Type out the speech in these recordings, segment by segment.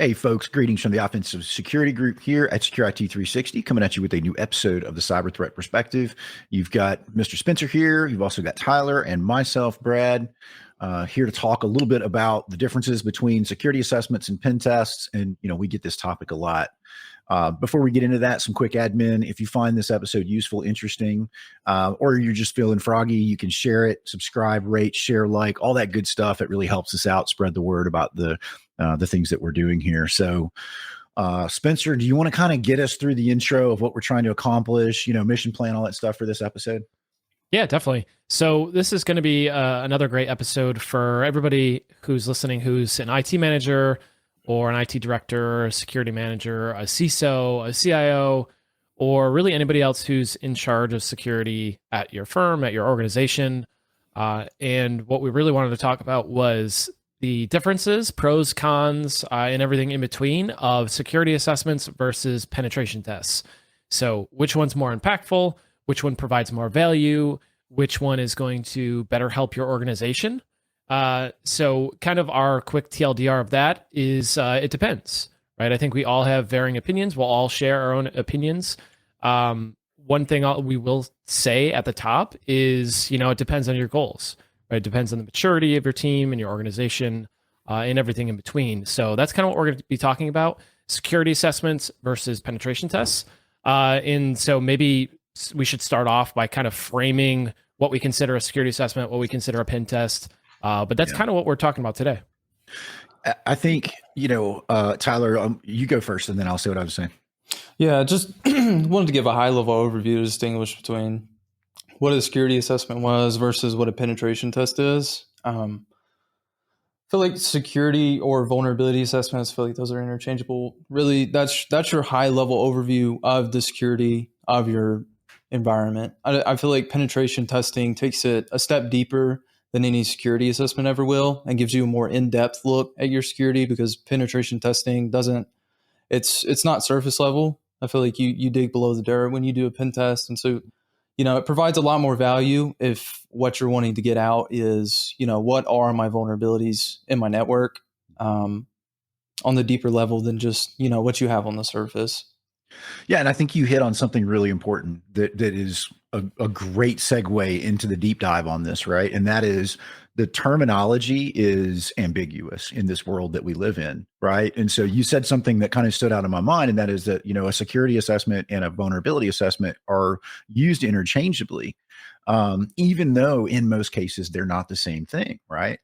Hey, folks, greetings from the Offensive Security Group here at Secure IT 360, coming at you with a new episode of the Cyber Threat Perspective. You've got Mr. Spencer here. You've also got Tyler and myself, Brad, here to talk a little bit about the differences between security assessments and pen tests. And, we get this topic a lot. Before we get into that, some quick admin. If you find this episode useful, interesting, or you're just feeling froggy, you can share it, subscribe, rate, share, like, all that good stuff. It really helps us out, spread the word about the things that we're doing here. So, Spencer, do you want to kind of get us through the intro of what we're trying to accomplish, mission plan, all that stuff for this episode? Yeah, definitely. So this is going to be another great episode for everybody who's listening, who's an IT manager or an IT director, a security manager, a CISO, a CIO, or really anybody else who's in charge of security at your firm, at your organization. And what we really wanted to talk about was the differences, pros, cons, and everything in between of security assessments versus penetration tests. So which one's more impactful? Which one provides more value? Which one is going to better help your organization? So kind of our quick TLDR of that is it depends, right? I think we all have varying opinions. We'll all share our own opinions. One thing we will say at the top is, it depends on your goals, right? It depends on the maturity of your team and your organization and everything in between. So that's kind of what we're going to be talking about: security assessments versus penetration tests. And so maybe we should start off by kind of framing what we consider a security assessment, what we consider a pen test. But that's kind of what we're talking about today. I think, Tyler, you go first and then I'll say what I was saying. Yeah, just wanted to give a high level overview to distinguish between what a security assessment was versus what a penetration test is. I feel like security or vulnerability assessments, I feel like those are interchangeable. Really, that's your high level overview of the security of your environment. I feel like penetration testing takes it a step deeper than any security assessment ever will, and gives you a more in-depth look at your security, because penetration testing it's not surface level. I feel like you dig below the dirt when you do a pen test. And so, it provides a lot more value if what you're wanting to get out is, what are my vulnerabilities in my network on the deeper level than just, what you have on the surface. Yeah, and I think you hit on something really important that is a great segue into the deep dive on this, right? And that is the terminology is ambiguous in this world that we live in, right? And so you said something that kind of stood out in my mind, and that is that, a security assessment and a vulnerability assessment are used interchangeably, even though in most cases they're not the same thing, right?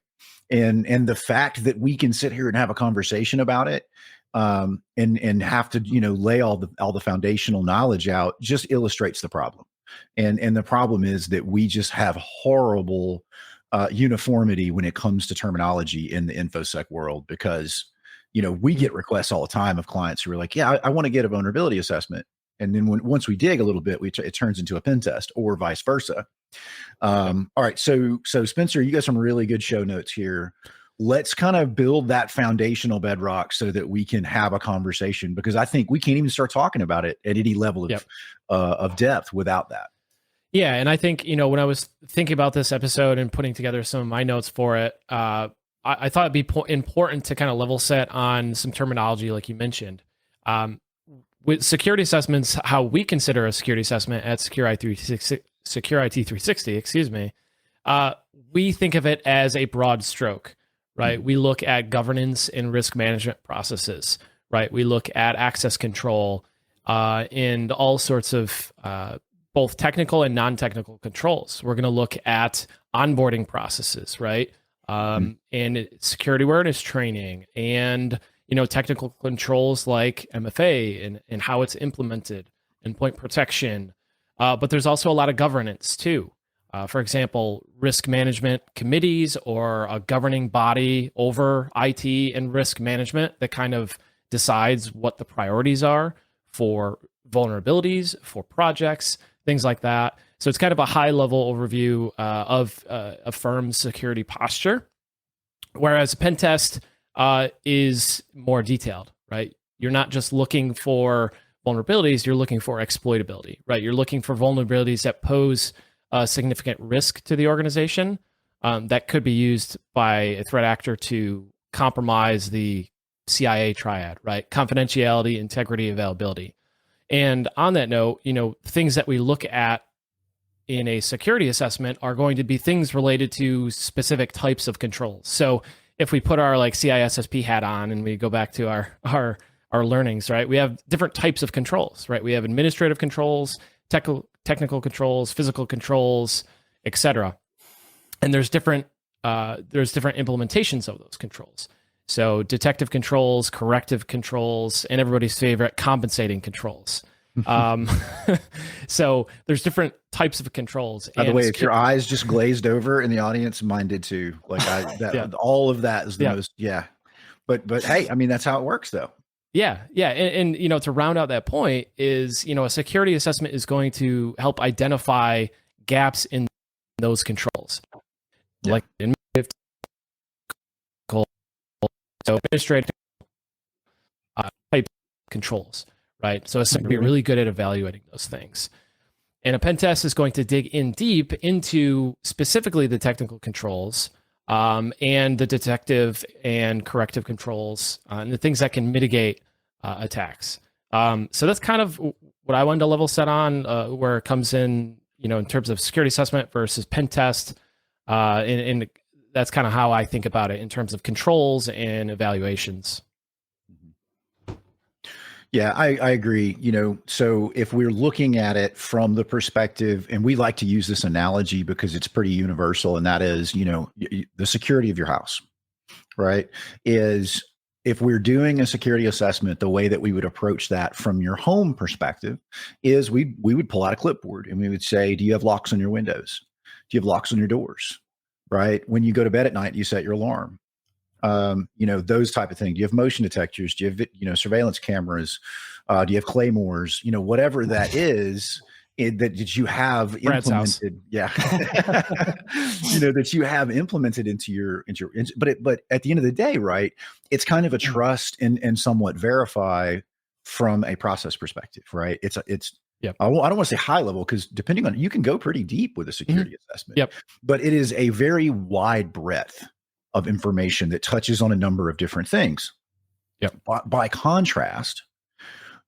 And the fact that we can sit here and have a conversation about it, and have to, lay all the foundational knowledge out, just illustrates the problem. And the problem is that we just have horrible uniformity when it comes to terminology in the InfoSec world, because, we get requests all the time of clients who are like, yeah, I want to get a vulnerability assessment. And then once we dig a little bit, it turns into a pen test, or vice versa. All right. So Spencer, you got some really good show notes here. Let's kind of build that foundational bedrock so that we can have a conversation, because I think we can't even start talking about it at any level of depth without that. Yeah. And I think, when I was thinking about this episode and putting together some of my notes for it, I thought it'd be important to kind of level set on some terminology, like you mentioned. With security assessments, how we consider a security assessment at Secure IT 360, we think of it as a broad stroke. Right. We look at governance and risk management processes, right? We look at access control and all sorts of both technical and non-technical controls. We're going to look at onboarding processes, right? And security awareness training and, technical controls like MFA and how it's implemented, endpoint protection. But there's also a lot of governance too. For example, risk management committees, or a governing body over IT and risk management that kind of decides what the priorities are for vulnerabilities, for projects, things like that. So it's kind of a high level overview of a firm's security posture, whereas a pen test is more detailed, right? You're not just looking for vulnerabilities, you're looking for exploitability, right? You're looking for vulnerabilities that pose a significant risk to the organization that could be used by a threat actor to compromise the CIA triad, right? Confidentiality, integrity, availability. And on that note, things that we look at in a security assessment are going to be things related to specific types of controls. So if we put our like CISSP hat on and we go back to our learnings, right? We have different types of controls, right? We have administrative controls, technical controls, physical controls, etc. And there's different implementations of those controls. So detective controls, corrective controls, and everybody's favorite, compensating controls. So there's different types of controls. By the way, if your eyes just glazed over in the audience, mine did too. Like all of that is the most, But hey, I mean, that's how it works though. Yeah. And to round out that point is, a security assessment is going to help identify gaps in those controls. Like administrative type controls, right? So it's going to be really good at evaluating those things. And a pen test is going to dig in deep into specifically the technical controls and the detective and corrective controls and the things that can mitigate attacks. So that's kind of what I wanted to level set on, where it comes in, in terms of security assessment versus pen test. And that's kind of how I think about it in terms of controls and evaluations. Yeah, I agree. So if we're looking at it from the perspective, and we like to use this analogy because it's pretty universal, and that is, the security of your house, right? Is if we're doing a security assessment, the way that we would approach that from your home perspective is we would pull out a clipboard and we would say, do you have locks on your windows? Do you have locks on your doors? Right? When you go to bed at night, you set your alarm. Those type of things. Do you have motion detectors? Do you have, surveillance cameras? Do you have claymores? Whatever that is, that you have implemented. Yeah. That you have implemented into your, but at the end of the day, right, it's kind of a trust and somewhat verify from a process perspective, right? Yep. I don't want to say high level because depending on, you can go pretty deep with a security assessment. Yep. But it is a very wide breadth of information that touches on a number of different things. Yep. By contrast,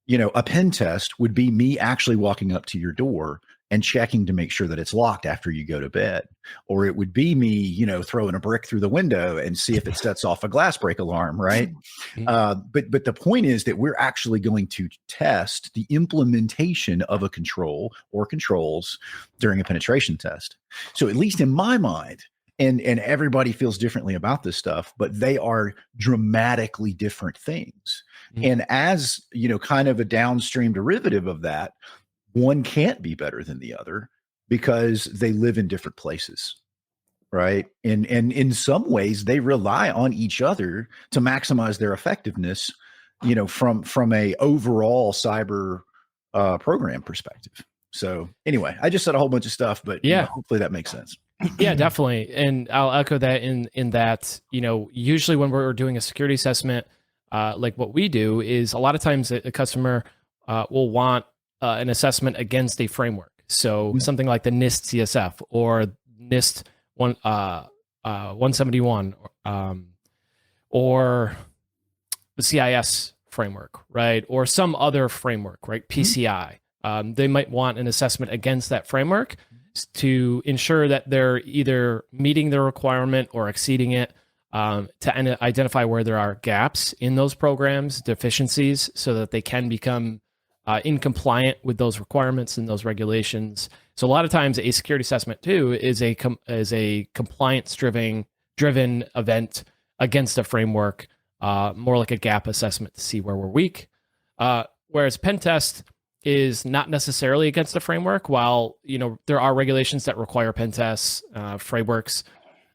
a pen test would be me actually walking up to your door and checking to make sure that it's locked after you go to bed. Or it would be me, throwing a brick through the window and see if it sets off a glass break alarm, right? But the point is that we're actually going to test the implementation of a control or controls during a penetration test. So at least in my mind, and everybody feels differently about this stuff, but they are dramatically different things. And as, kind of a downstream derivative of that, one can't be better than the other because they live in different places, right? And in some ways, they rely on each other to maximize their effectiveness, from a overall cyber program perspective. So anyway, I just said a whole bunch of stuff, but hopefully that makes sense. Yeah, definitely. And I'll echo that in that, usually when we're doing a security assessment, like what we do is a lot of times a customer will want an assessment against a framework. So something like the NIST CSF or NIST 171 or the CIS framework, right? Or some other framework, right? PCI. They might want an assessment against that framework to ensure that they're either meeting the requirement or exceeding it, to identify where there are gaps in those programs, deficiencies, so that they can become in compliant with those requirements and those regulations. So a lot of times a security assessment too is a compliance driven event against a framework, more like a gap assessment to see where we're weak. Whereas pen test is not necessarily against the framework. While there are regulations that require pen tests, frameworks,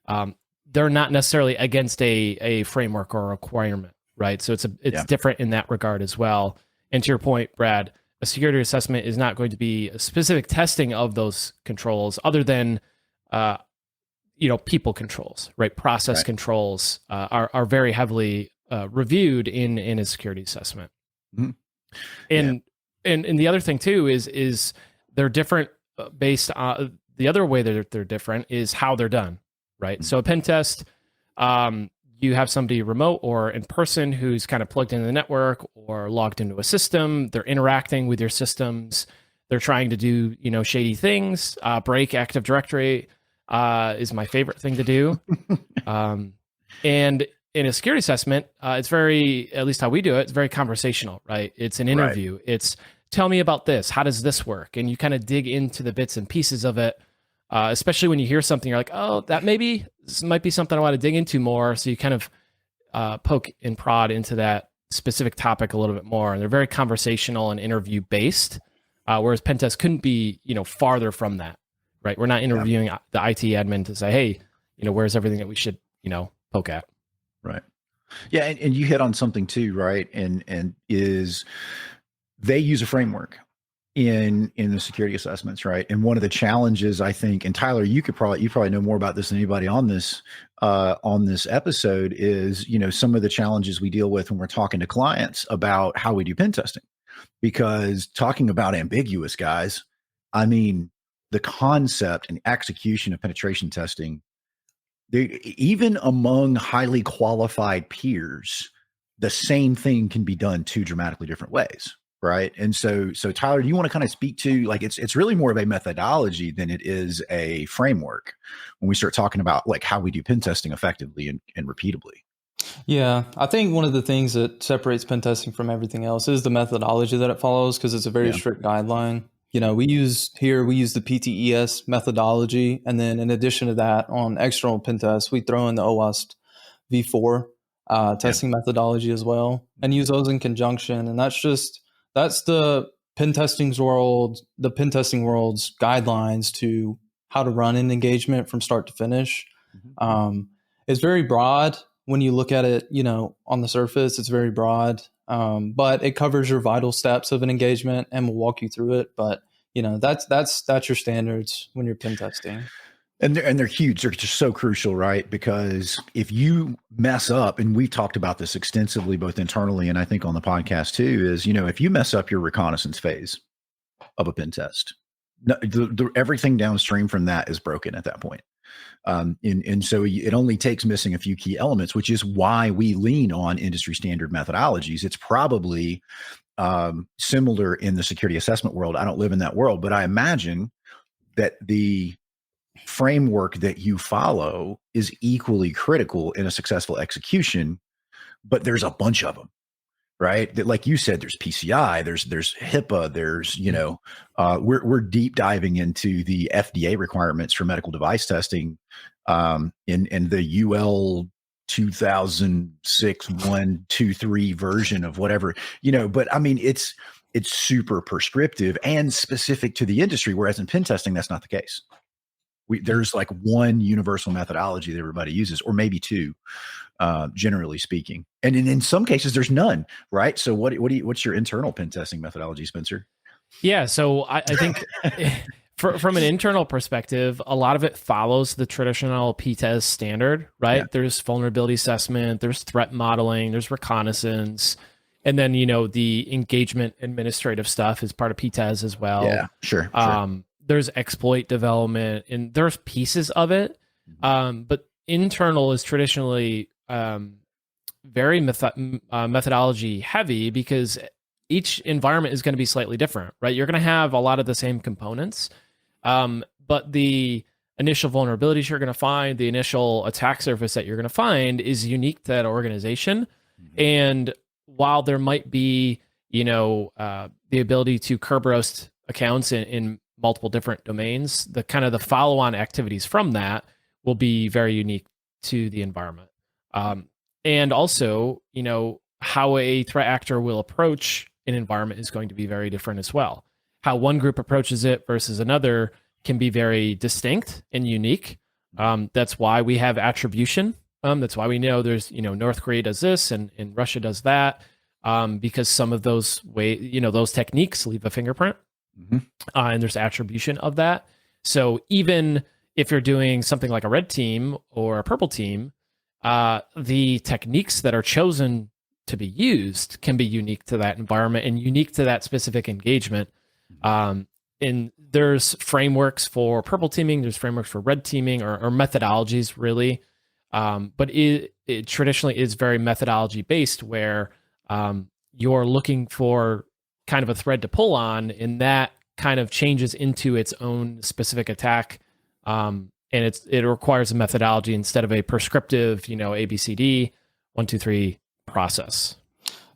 they're not necessarily against a framework or a requirement, right? So it's different in that regard as well. And to your point, Brad, a security assessment is not going to be a specific testing of those controls, other than people controls, right? Process controls are very heavily reviewed in a security assessment. And the other thing too is they're different based on the other way that they're different is how they're done, right? So a pen test, you have somebody remote or in person who's kind of plugged into the network or logged into a system. They're interacting with your systems. They're trying to do, shady things. Break Active Directory is my favorite thing to do. And in a security assessment, it's very, at least how we do it, it's very conversational, right? It's an interview. It's tell me about this. How does this work? And you kind of dig into the bits and pieces of it. Especially when you hear something, you're like, oh, this might be something I want to dig into more. So you kind of poke and prod into that specific topic a little bit more. And they're very conversational and interview based, whereas Pentest couldn't be, farther from that, right? We're not interviewing the IT admin to say, hey, where's everything that we should, poke at. Right. Yeah. And you hit on something too, right? And is they use a framework in the security assessments, right? And one of the challenges, I think, and Tyler, you probably know more about this than anybody on this episode, is some of the challenges we deal with when we're talking to clients about how we do pen testing. Because talking about ambiguous, guys, I mean, the concept and execution of penetration testing, even among highly qualified peers, the same thing can be done two dramatically different ways. Right. And so Tyler, do you want to kind of speak to, like, it's really more of a methodology than it is a framework when we start talking about like how we do pen testing effectively and repeatably? Yeah, I think one of the things that separates pen testing from everything else is the methodology that it follows, because it's a very strict guideline. We use the PTES methodology. And then in addition to that, on external pen tests, we throw in the OWASP v4 testing methodology as well, and use those in conjunction. And that's the pen testing world's guidelines to how to run an engagement from start to finish. It's very broad when you look at it, on the surface. It's very broad, but it covers your vital steps of an engagement, and we'll walk you through it. But that's your standards when you're pen testing. And they're huge. They're just so crucial, right? Because if you mess up, and we've talked about this extensively, both internally and I think on the podcast too, is, if you mess up your reconnaissance phase of a pen test, everything downstream from that is broken at that point. And so it only takes missing a few key elements, which is why we lean on industry standard methodologies. It's probably similar in the security assessment world. I don't live in that world, but I imagine that the framework that you follow is equally critical in a successful execution, but there's a bunch of them, right? That, like you said, there's PCI, there's HIPAA, there's, we're deep diving into the FDA requirements for medical device testing, in the UL 2006 123 version of whatever, but I mean, it's super prescriptive and specific to the industry, whereas in pen testing, that's not the case. There's like one universal methodology that everybody uses, or maybe two, generally speaking. And in some cases, there's none, right? So what's your internal pen testing methodology, Spencer? Yeah, so I think from an internal perspective, a lot of it follows the traditional PTES standard, right? Yeah. There's vulnerability assessment, there's threat modeling, there's reconnaissance, and then the engagement administrative stuff is part of PTES as well. Yeah, sure. There's exploit development, and there's pieces of it. But internal is traditionally very methodology heavy, because each environment is going to be slightly different, right? You're going to have a lot of the same components, but the initial vulnerabilities you're going to find, the initial attack surface that you're going to find is unique to that organization. And while there might be, the ability to curb roast accounts in multiple different domains, the kind of the follow-on activities from that will be very unique to the environment. And also, how a threat actor will approach an environment is going to be very different as well. How one group approaches it versus another can be very distinct and unique. That's why we have attribution. That's why we know there's, North Korea does this and Russia does that, because some of those those techniques leave a fingerprint. And there's attribution of that. So even if you're doing something like a red team or a purple team, the techniques that are chosen to be used can be unique to that environment and unique to that specific engagement. And there's frameworks for purple teaming, there's frameworks for red teaming, or methodologies really. But it traditionally is very methodology based, where you're looking for kind of a thread to pull on, and that kind of changes into its own specific attack. And it requires a methodology instead of a prescriptive, ABCD 1, 2, 3 process.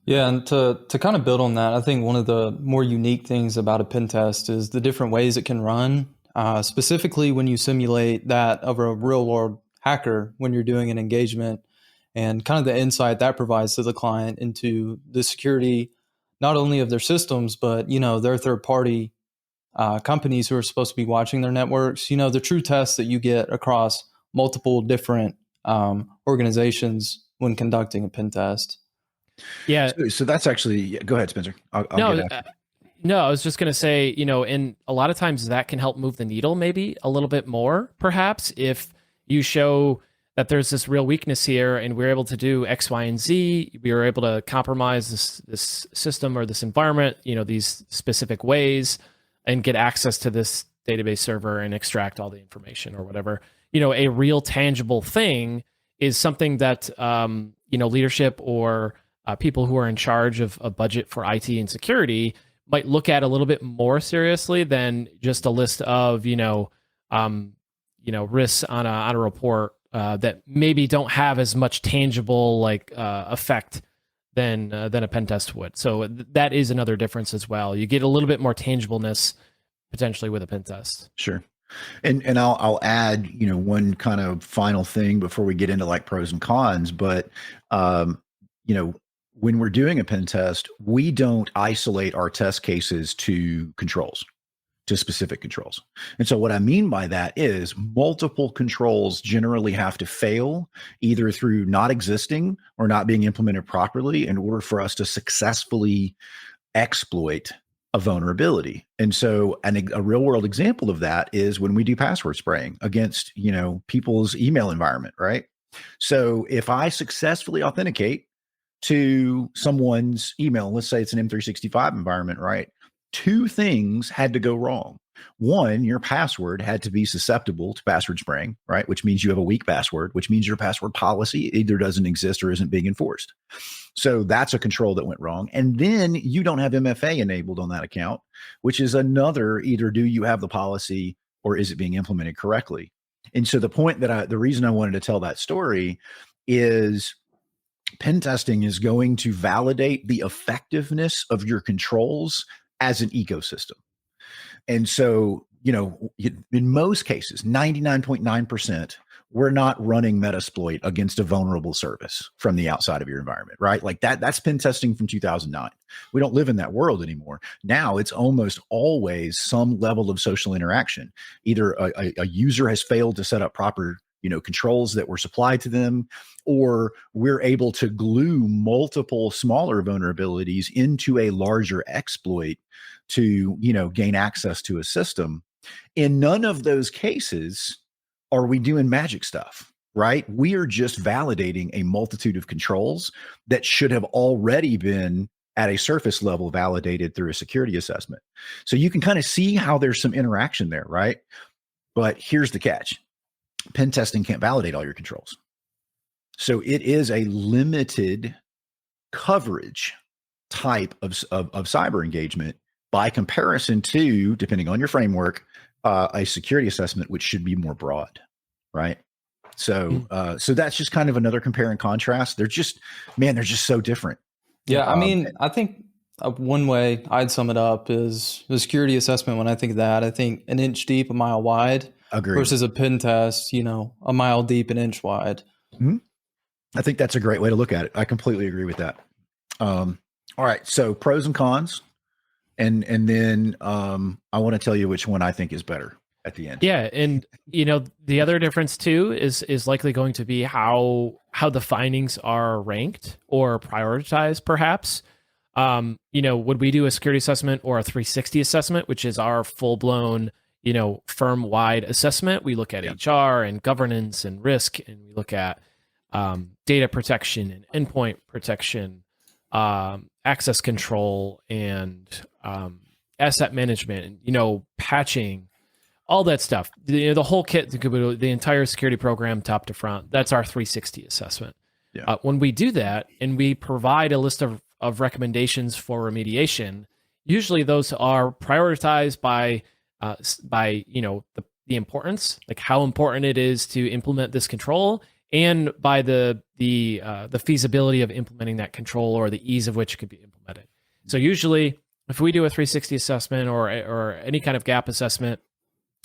Yeah, and to kind of build on that, I think one of the more unique things about a pen test is the different ways it can run. Specifically, when you simulate that of a real world hacker when you're doing an engagement, and kind of the insight that provides to the client into the security, not only of their systems, but their third party companies who are supposed to be watching their networks. The true tests that you get across multiple different organizations when conducting a pen test. Yeah. So that's actually, go ahead, Spencer. I'll No, get after. no, I was just going to say, and a lot of times that can help move the needle maybe a little bit more, perhaps, if you show that there's this real weakness here and we're able to do X, Y, and Z. We were able to compromise this system or this environment, these specific ways, and get access to this database server and extract all the information or whatever. A real tangible thing is something that, leadership or people who are in charge of a budget for IT and security might look at a little bit more seriously than just a list of, risks on a report that maybe don't have as much tangible effect than a pen test would. So that is another difference as well. You get a little bit more tangibleness potentially with a pen test. Sure. And I'll add, one kind of final thing before we get into like pros and cons, but when we're doing a pen test, we don't isolate our test cases to controls, to specific controls. And so what I mean by that is multiple controls generally have to fail either through not existing or not being implemented properly in order for us to successfully exploit a vulnerability. And so a real world example of that is when we do password spraying against, people's email environment, right? So if I successfully authenticate to someone's email, let's say it's an M365 environment, right? Two things had to go wrong. One, your password had to be susceptible to password spraying, right? Which means you have a weak password, which means your password policy either doesn't exist or isn't being enforced. So that's a control that went wrong. And then you don't have MFA enabled on that account, which is another, either do you have the policy or is it being implemented correctly? And so the reason I wanted to tell that story is pen testing is going to validate the effectiveness of your controls as an ecosystem. And so, in most cases, 99.9%, we're not running Metasploit against a vulnerable service from the outside of your environment, right? Like that's pen testing from 2009. We don't live in that world anymore. Now it's almost always some level of social interaction. Either a user has failed to set up proper controls that were supplied to them, or we're able to glue multiple smaller vulnerabilities into a larger exploit to, gain access to a system. In none of those cases are we doing magic stuff, right? We are just validating a multitude of controls that should have already been at a surface level validated through a security assessment. So you can kind of see how there's some interaction there, right? But here's the catch. Pen testing can't validate all your controls. So it is a limited coverage type of cyber engagement by comparison to, depending on your framework, a security assessment, which should be more broad, right? So so that's just kind of another compare and contrast. They're just so different. Yeah, I think one way I'd sum it up is the security assessment. When I think of that, I think an inch deep, a mile wide. Agreed. Versus a pen test, a mile deep, an inch wide. Mm-hmm. I think that's a great way to look at it. I completely agree with that. All right. So pros and cons. And then I want to tell you which one I think is better at the end. Yeah. And, the other difference too is likely going to be how the findings are ranked or prioritized, perhaps. Would we do a security assessment or a 360 assessment, which is our full-blown firm-wide assessment? We look at HR and governance and risk, and we look at data protection and endpoint protection, access control, and asset management, and patching, all that stuff. The whole kit, the entire security program, top to front. That's our 360 assessment. Yeah. When we do that and we provide a list of recommendations for remediation, usually those are prioritized by the importance, like how important it is to implement this control, and by the feasibility of implementing that control or the ease of which it could be implemented. So usually, if we do a 360 assessment or any kind of gap assessment,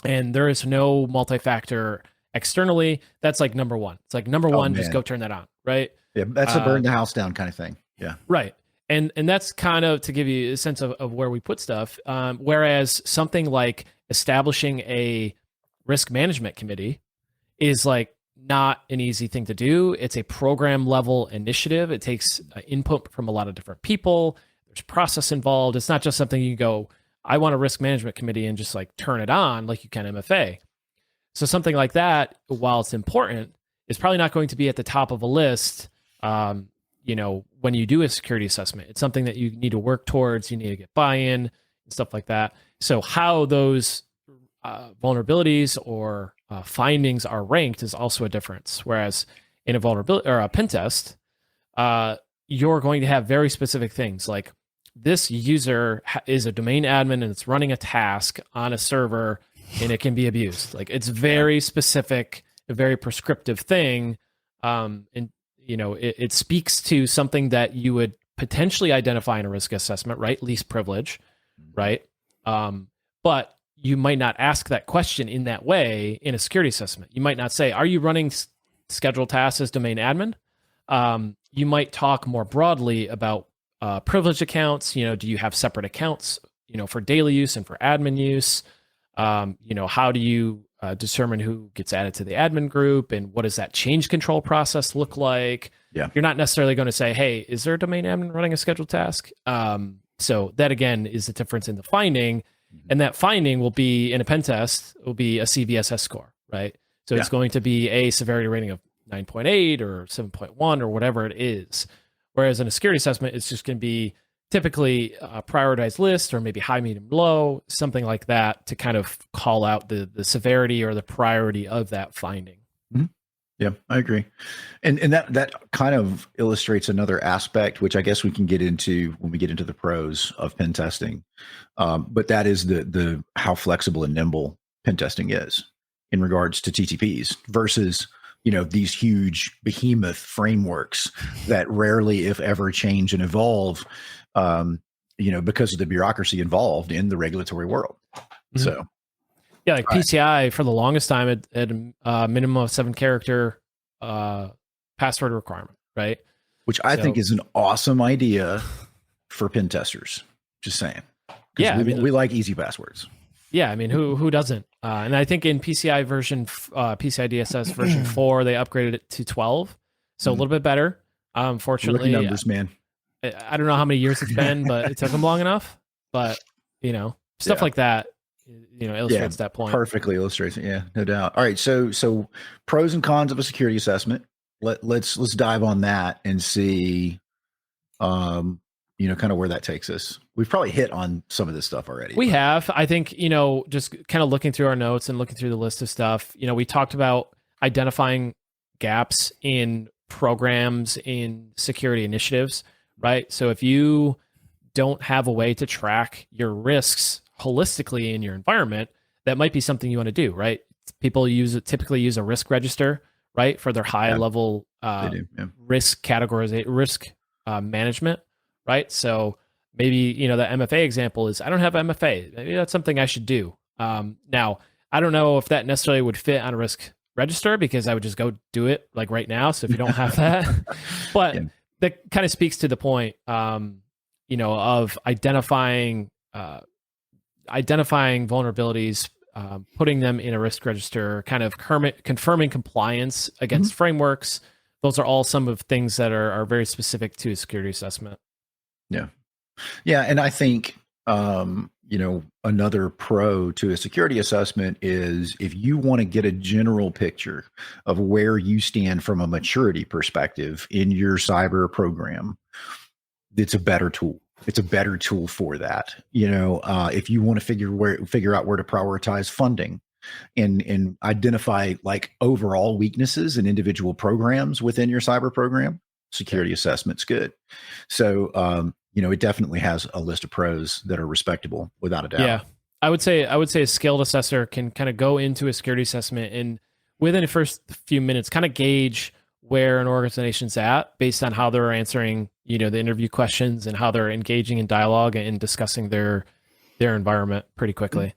and there is no multi-factor externally, that's like number one. It's like number one, just go turn that on, right? Yeah, that's a burn the house down kind of thing. Yeah, right. And that's kind of to give you a sense of where we put stuff. Whereas something like establishing a risk management committee is like not an easy thing to do. It's a program level initiative. It takes input from a lot of different people. There's process involved. It's not just something you go, I want a risk management committee and just like turn it on like you can MFA. So something like that, while it's important, is probably not going to be at the top of a list. When you do a security assessment, it's something that you need to work towards. You need to get buy-in and stuff like that. So how those vulnerabilities or findings are ranked is also a difference. Whereas in a vulnerability or a pen test, you're going to have very specific things like this user is a domain admin and it's running a task on a server and it can be abused. Like it's very specific, a very prescriptive thing. It speaks to something that you would potentially identify in a risk assessment, right? Least privilege, right? But you might not ask that question in that way in a security assessment. You might not say, are you running scheduled tasks as domain admin? You might talk more broadly about privileged accounts. Do you have separate accounts, for daily use and for admin use? How do you determine who gets added to the admin group, and what does that change control process look like? Yeah. You're not necessarily going to say, hey, is there a domain admin running a scheduled task? So that again is the difference in the finding. And that finding will be in a pen test, will be a CVSS score, right? So it's going to be a severity rating of 9.8 or 7.1 or whatever it is. Whereas in a security assessment, it's just going to be typically a prioritized list or maybe high, medium, low, something like that to kind of call out the severity or the priority of that finding. Mm-hmm. Yeah, I agree. And that kind of illustrates another aspect, which I guess we can get into when we get into the pros of pen testing. But that is the how flexible and nimble pen testing is in regards to TTPs versus, these huge behemoth frameworks that rarely, if ever, change and evolve, because of the bureaucracy involved in the regulatory world. Mm-hmm. So. Yeah, like PCI for the longest time at a minimum of 7-character password requirement, right? Which I think is an awesome idea for pen testers. Just saying. Yeah, we like easy passwords. Yeah, I mean, who doesn't? And I think in PCI version, PCI DSS version 4, they upgraded it to 12, so a little bit better. Fortunately, rookie numbers, man. I don't know how many years it's been, but it took them long enough. But stuff like that. Illustrates that point. Perfectly illustrates it. Yeah, no doubt. All right. So pros and cons of a security assessment. Let's dive on that and see, kind of where that takes us. We've probably hit on some of this stuff already. We have, I think, just kind of looking through our notes and looking through the list of stuff, we talked about identifying gaps in programs in security initiatives, right? So if you don't have a way to track your risks holistically in your environment, that might be something you want to do, right? People typically use a risk register, right, for their high level risk categorization, risk management, right? So maybe the MFA example is I don't have MFA. Maybe that's something I should do. Now I don't know if that necessarily would fit on a risk register because I would just go do it like right now. So if you don't have that, but that kind of speaks to the point, of identifying vulnerabilities, putting them in a risk register, kind of confirming compliance against frameworks. Those are all some of things that are very specific to a security assessment. Yeah. Yeah. And I think, another pro to a security assessment is if you want to get a general picture of where you stand from a maturity perspective in your cyber program, it's a better tool. It's a better tool for that. If you want to figure out where to prioritize funding, and identify like overall weaknesses in individual programs within your cyber program, security assessment's good. So, it definitely has a list of pros that are respectable without a doubt. Yeah. I would say a skilled assessor can kind of go into a security assessment and within the first few minutes kind of gauge where an organization's at based on how they're answering, the interview questions and how they're engaging in dialogue and discussing their environment pretty quickly.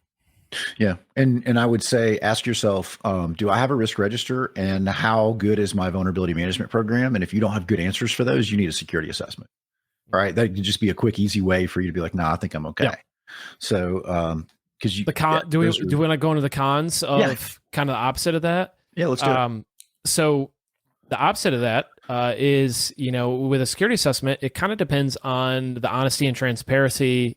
Yeah. And I would say, ask yourself, do I have a risk register and how good is my vulnerability management program? And if you don't have good answers for those, you need a security assessment, right? That could just be a quick, easy way for you to be like, nah, I think I'm okay. Yeah. So, because do we want to go into the cons of kind of the opposite of that? Yeah, let's do it. So the opposite of that is, with a security assessment, it kind of depends on the honesty and transparency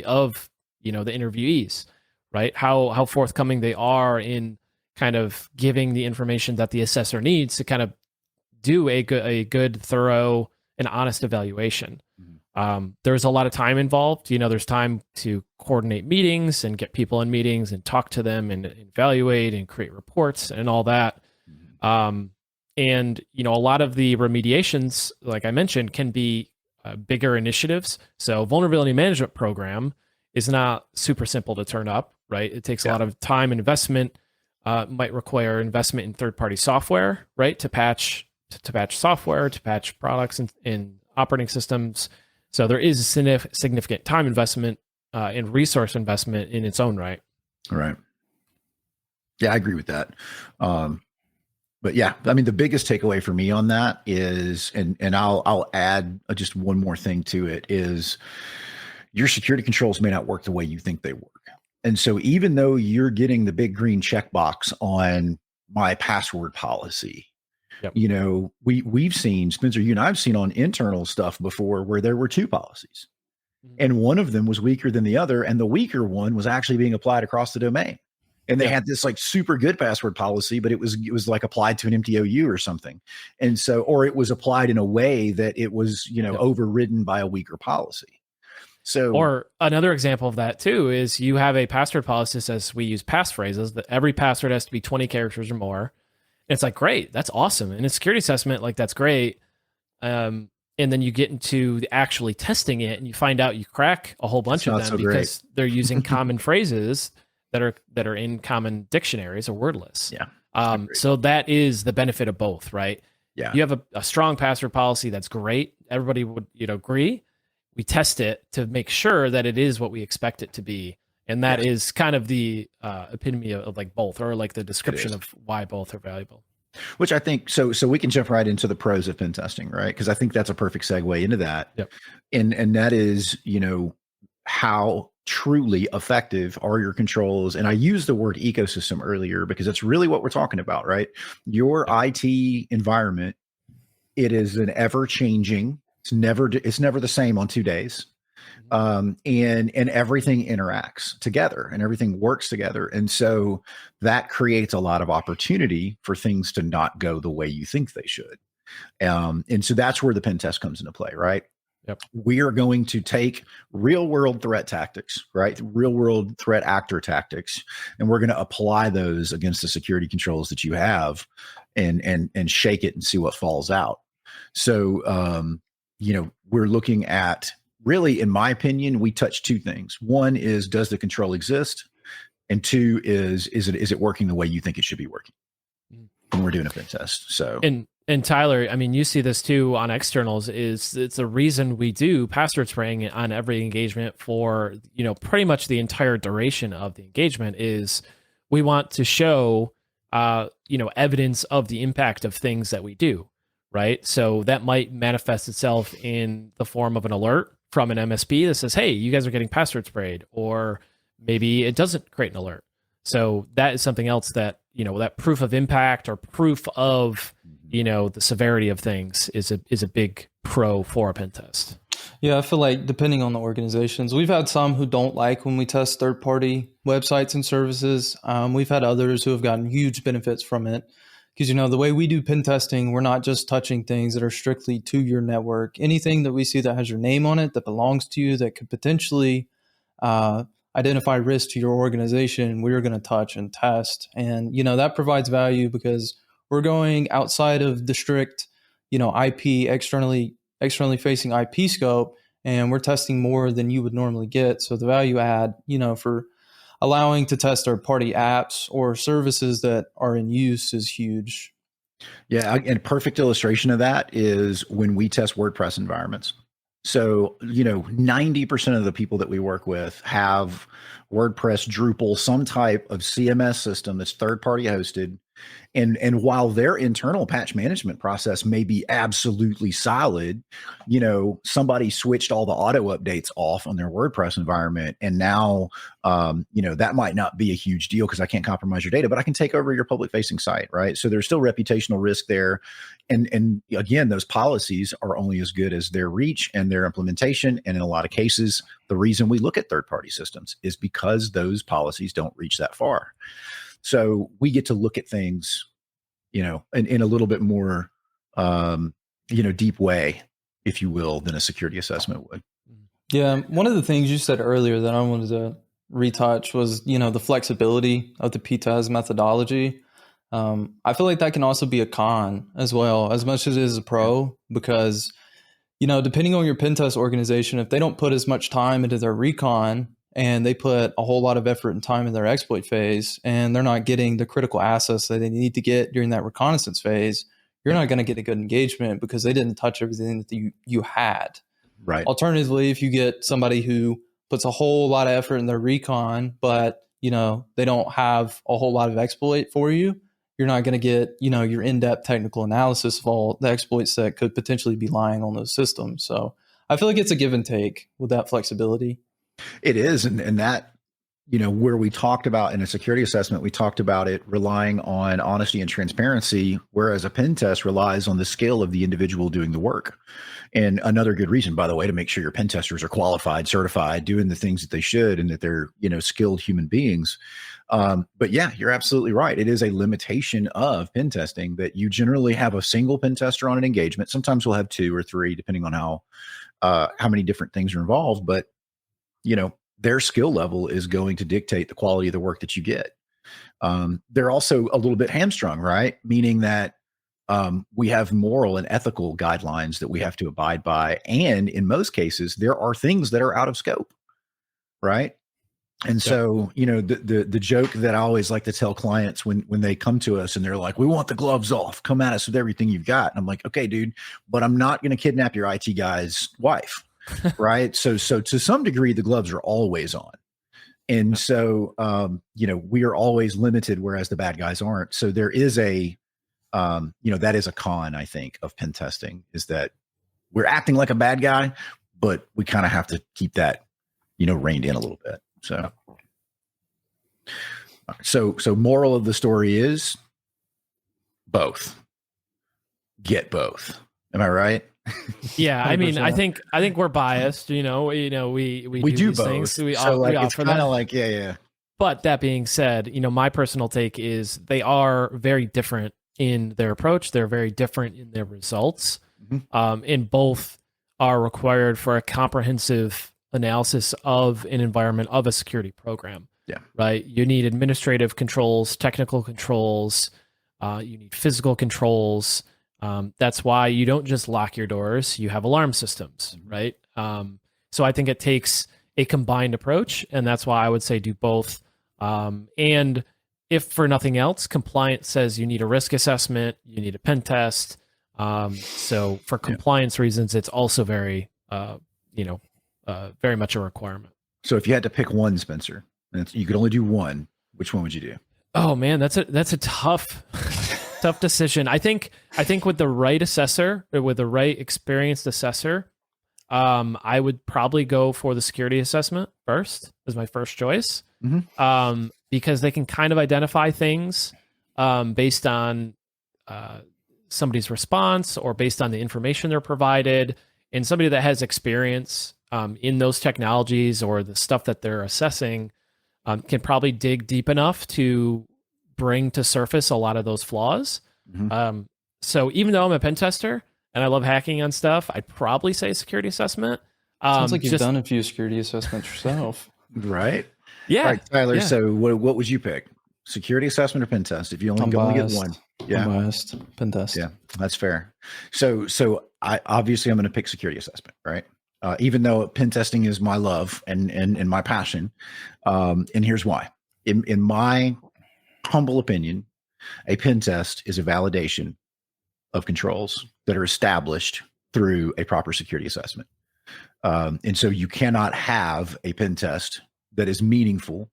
of, the interviewees, right? How forthcoming they are in kind of giving the information that the assessor needs to kind of do a good, thorough, and honest evaluation. There's a lot of time involved. There's time to coordinate meetings and get people in meetings and talk to them and evaluate and create reports and all that. And, a lot of the remediations, like I mentioned, can be bigger initiatives. So vulnerability management program is not super simple to turn up, right? It takes a lot of time and investment, might require investment in third-party software, right? To patch software, to patch products and operating systems. So there is a significant time investment and resource investment in its own right. Right. Yeah, I agree with that. But yeah, I mean, the biggest takeaway for me on that is, and I'll add just one more thing to it, is your security controls may not work the way you think they work. And so even though you're getting the big green checkbox on my password policy, we've seen, Spencer, you and I've seen on internal stuff before where there were two policies and one of them was weaker than the other. And the weaker one was actually being applied across the domain. And they had this like super good password policy, but it was like applied to an MTOU or something. And so, or it was applied in a way that it was, overridden by a weaker policy. So, or another example of that too, is you have a password policy that says we use passphrases, that every password has to be 20 characters or more. And it's like, great, that's awesome. In a security assessment, like that's great. And then you get into actually testing it and you find out you crack a whole bunch of them because they're using common phrases that are in common dictionaries or wordless. Yeah. So that is the benefit of both, right? Yeah. You have a strong password policy. That's great. Everybody would, agree. We test it to make sure that it is what we expect it to be. And that is kind of the epitome of like both, or like the description of why both are valuable. Which I think, so we can jump right into the pros of pen testing, right? Because I think that's a perfect segue into that. Yep. And that is, how truly effective are your controls? And I used the word ecosystem earlier because that's really what we're talking about, right? Your IT environment, it is an ever-changing, it's never the same on 2 days. And everything interacts together and everything works together. And so that creates a lot of opportunity for things to not go the way you think they should. And so that's where the pen test comes into play, right? Yep. We are going to take real world threat tactics, right? Real world threat actor tactics, and we're going to apply those against the security controls that you have and shake it and see what falls out. So, we're looking at, really, in my opinion, we touch two things. One is, does the control exist? And two is it working the way you think it should be working when we're doing a pen test? So, and Tyler, I mean, you see this too on externals, is it's a reason we do password spraying on every engagement for, pretty much the entire duration of the engagement. Is we want to show, evidence of the impact of things that we do, right? So that might manifest itself in the form of an alert from an MSP that says, hey, you guys are getting password sprayed, or maybe it doesn't create an alert. So that is something else that, that proof of impact or proof of, the severity of things is a big pro for a pen test. Yeah, I feel like depending on the organizations, we've had some who don't like when we test third-party websites and services. We've had others who have gotten huge benefits from it. Because, the way we do pen testing, we're not just touching things that are strictly to your network. Anything that we see that has your name on it, that belongs to you, that could potentially identify risk to your organization, we're going to touch and test. And, that provides value because we're going outside of the strict, IP externally facing IP scope, and we're testing more than you would normally get. So the value add, for allowing to test third party apps or services that are in use is huge. Yeah, and a perfect illustration of that is when we test WordPress environments. So, 90% of the people that we work with have WordPress, Drupal, some type of CMS system that's third party hosted. And while their internal patch management process may be absolutely solid, somebody switched all the auto updates off on their WordPress environment. And now, that might not be a huge deal because I can't compromise your data, but I can take over your public facing site, right? So there's still reputational risk there. And again, those policies are only as good as their reach and their implementation. And in a lot of cases, the reason we look at third party systems is because those policies don't reach that far. So we get to look at things, in a little bit more, deep way, if you will, than a security assessment would. Yeah. One of the things you said earlier that I wanted to retouch was, the flexibility of the Pentest methodology. I feel like that can also be a con as well, as much as it is a pro, because, depending on your Pentest organization, if they don't put as much time into their recon, and they put a whole lot of effort and time in their exploit phase, and they're not getting the critical assets that they need to get during that reconnaissance phase, you're not going to get a good engagement because they didn't touch everything that you had. Right. Alternatively, if you get somebody who puts a whole lot of effort in their recon, but they don't have a whole lot of exploit for you, you're not going to get your in-depth technical analysis of all the exploits that could potentially be lying on those systems. So I feel like it's a give and take with that flexibility. It is. And that, where we talked about in a security assessment, we talked about it relying on honesty and transparency, whereas a pen test relies on the skill of the individual doing the work. And another good reason, by the way, to make sure your pen testers are qualified, certified, doing the things that they should, and that they're, skilled human beings. But yeah, you're absolutely right. It is a limitation of pen testing that you generally have a single pen tester on an engagement. Sometimes we'll have 2 or 3, depending on how many different things are involved. But their skill level is going to dictate the quality of the work that you get. They're also a little bit hamstrung, right? Meaning that we have moral and ethical guidelines that we have to abide by. And in most cases, there are things that are out of scope, right? And so, the joke that I always like to tell clients when they come to us and they're like, we want the gloves off, come at us with everything you've got. And I'm like, okay, dude, but I'm not going to kidnap your IT guy's wife. Right. So to some degree, the gloves are always on. And so, we are always limited, whereas the bad guys aren't. So there is that is a con, I think, of pen testing, is that we're acting like a bad guy, but we kind of have to keep that, reined in a little bit. So moral of the story is both. Get both. Am I right? Yeah, I mean, I think we're biased. We do do these both. things. We So offer it's kind that. of like, yeah. But that being said, my personal take is they are very different in their approach. They're very different in their results. Mm-hmm. And both are required for a comprehensive analysis of an environment of a security program. Yeah. Right. You need administrative controls, technical controls. You need physical controls. That's why you don't just lock your doors. You have alarm systems, right? So I think it takes a combined approach, and that's why I would say do both. And if for nothing else, compliance says you need a risk assessment, you need a pen test. So for compliance reasons, it's also very, very much a requirement. So if you had to pick one, Spencer, and you could only do one, which one would you do? Oh man, that's a tough decision. I think with the right assessor, or with the right experienced assessor, I would probably go for the security assessment first as my first choice. Mm-hmm. Because they can kind of identify things based on somebody's response or based on the information they're provided, and somebody that has experience in those technologies or the stuff that they're assessing can probably dig deep enough to bring to surface a lot of those flaws. Mm-hmm. So even though I'm a pen tester and I love hacking on stuff, I'd probably say security assessment. Sounds like you've done a few security assessments yourself. Right. Yeah. All right, Tyler. Yeah. So what would you pick? Security assessment or pen test? If you only get one. Yeah. I'm biased. Pentest. Yeah, that's fair. So I'm going to pick security assessment, right? Even though pen testing is my love and my passion. And here's why. In my humble opinion, a pen test is a validation of controls that are established through a proper security assessment. And so you cannot have a pen test that is meaningful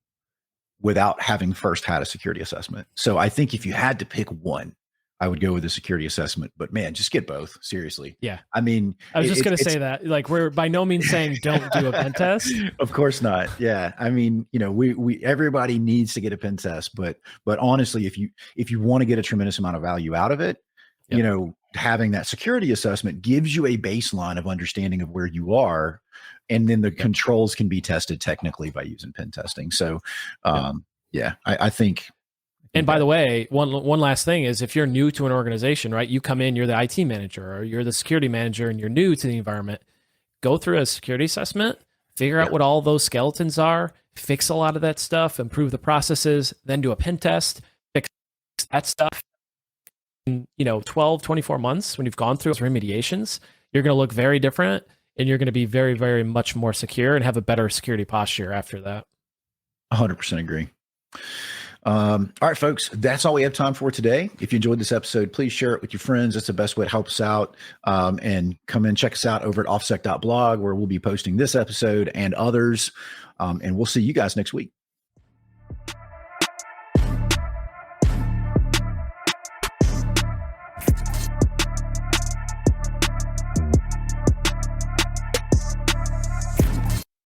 without having first had a security assessment. So I think if you had to pick one, I would go with a security assessment, but man, just get both. Seriously. Yeah. I mean, I was just going to say that, like, we're by no means saying don't do a pen test. Of course not. Yeah. I mean, we everybody needs to get a pen test, but honestly, if you want to get a tremendous amount of value out of it, having that security assessment gives you a baseline of understanding of where you are, and then the controls can be tested technically by using pen testing. So, I think. And by the way, one last thing is, if you're new to an organization, right, you come in, you're the IT manager or you're the security manager and you're new to the environment, go through a security assessment, figure out what all those skeletons are, fix a lot of that stuff, improve the processes, then do a pen test, fix that stuff. In 12, 24 months, when you've gone through those remediations, you're going to look very different and you're going to be very, very much more secure and have a better security posture after that. 100% agree. All right, folks, that's all we have time for today. If you enjoyed this episode, please share it with your friends. That's the best way to help us out. And come and check us out over at offsec.blog, where we'll be posting this episode and others. And we'll see you guys next week.